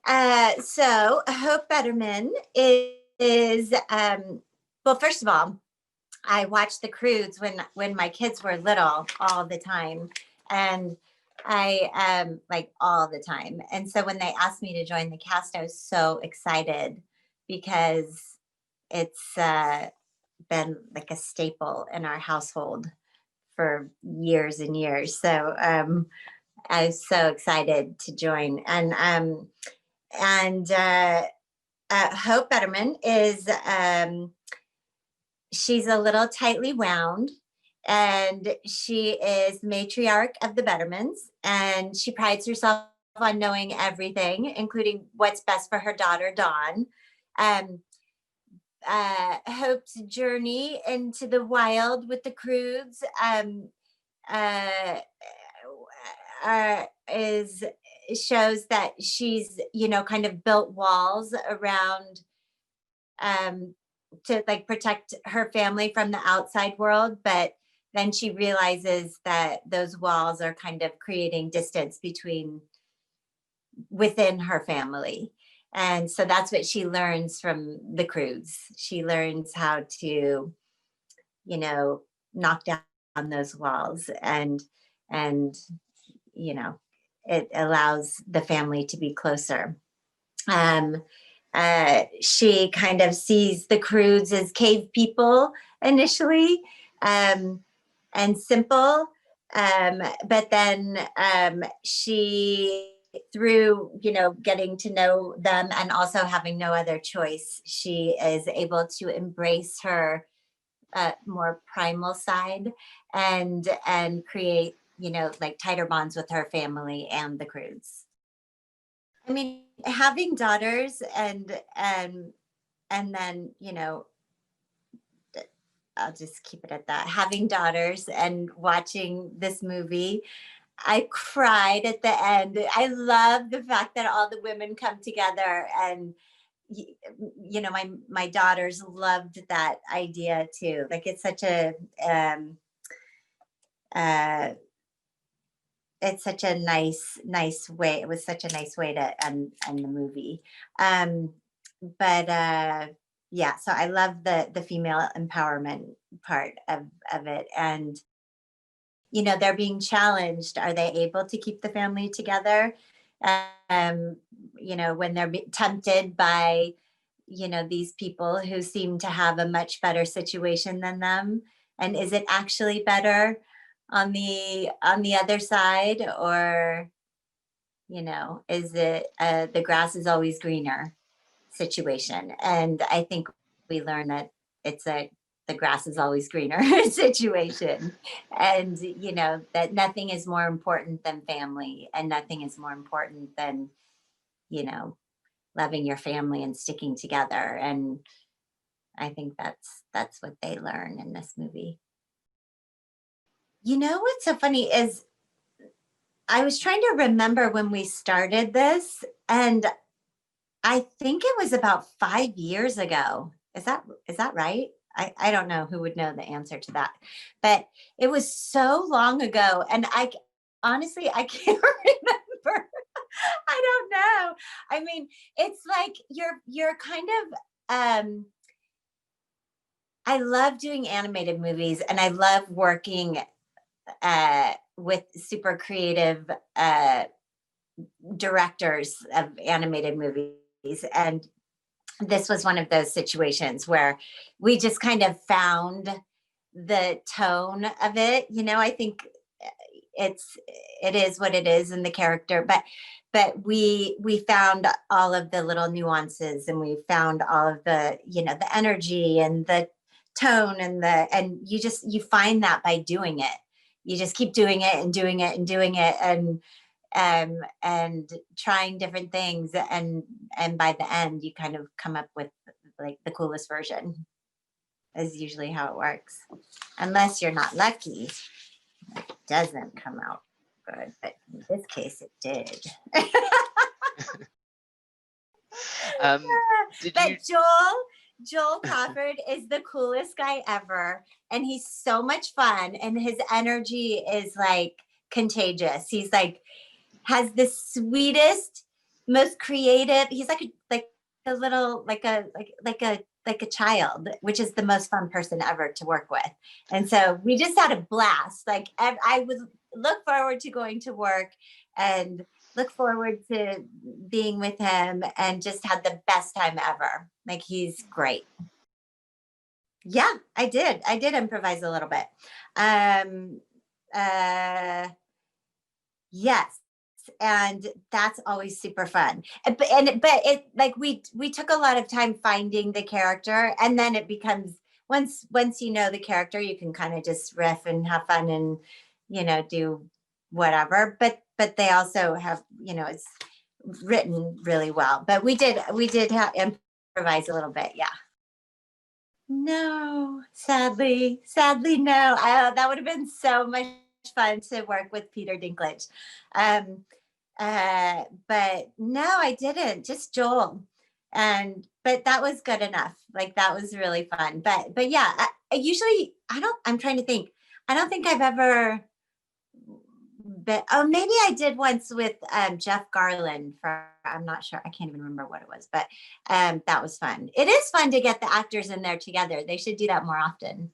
So Hope Betterman is well, first of all, I watched the Croods when my kids were little all the time, and I like all the time. And so when they asked me to join the cast, I was so excited because it's been like a staple in our household for years and years. So I was so excited to join. And Hope Betterman is she's a little tightly wound, and she is matriarch of the Bettermans, and she prides herself on knowing everything, including what's best for her daughter Dawn. Um, Hope's journey into the wild with the Croods uh, is shows that she's kind of built walls around to like protect her family from the outside world, but then she realizes that those walls are kind of creating distance within her family. And so that's what she learns from the Croods. She learns how to, knock down those walls, and it allows the family to be closer. She kind of sees the Croods as cave people initially, and simple, but then she, through getting to know them and also having no other choice, she is able to embrace her more primal side and create like tighter bonds with her family and the Croods. I mean, having daughters and then I'll just keep it at that. Having daughters and watching this movie, I cried at the end. I love the fact that all the women come together, and my daughters loved that idea too. Like it's such a it's such a nice way. It was such a nice way to end the movie. But yeah, so I love the female empowerment part of it. And they're being challenged. Are they able to keep the family together? When they're tempted by these people who seem to have a much better situation than them, and is it actually better on the other side, or is it the grass is always greener situation? And I think we learn that it's the grass is always greener situation, and that nothing is more important than family, and nothing is more important than loving your family and sticking together. And I think that's what they learn in this movie. What's so funny is I was trying to remember when we started this, and I think it was about 5 years ago. Is that right? I don't know who would know the answer to that, but it was so long ago, and honestly I can't remember. I don't know. I mean, it's like you're kind of I love doing animated movies, and I love working with super creative directors of animated movies. And this was one of those situations where we just kind of found the tone of it. I think it is what it is in the character, but we found all of the little nuances, and we found all of the the energy and the tone, and you find that by doing it. You just keep doing it and doing it and doing it, and trying different things, and by the end you kind of come up with like the coolest version, is usually how it works, unless you're not lucky. It doesn't come out good, but in this case it did. But Joel Crawford is the coolest guy ever, and he's so much fun, and his energy is like contagious. He's like has the sweetest most creative. He's like a little like a child, which is the most fun person ever to work with. And so we just had a blast. Like I would look forward to going to work and look forward to being with him and just had the best time ever. Like he's great. Yeah, I did. I did improvise a little bit. Um, uh, yes, and that's always super fun. But it like we took a lot of time finding the character, and then it becomes once you know the character, you can kind of just riff and have fun and do whatever. But they also have it's written really well. But we did improvise a little bit, yeah. No, sadly, no. That would have been so much fun to work with Peter Dinklage. Um, but no, I didn't. Just Joel, and but that was good enough. Like that was really fun. But yeah, I usually I don't. I'm trying to think. I don't think I've ever. But oh, maybe I did once with Jeff Garland for I'm not sure. I can't even remember what it was, but that was fun. It is fun to get the actors in there together. They should do that more often.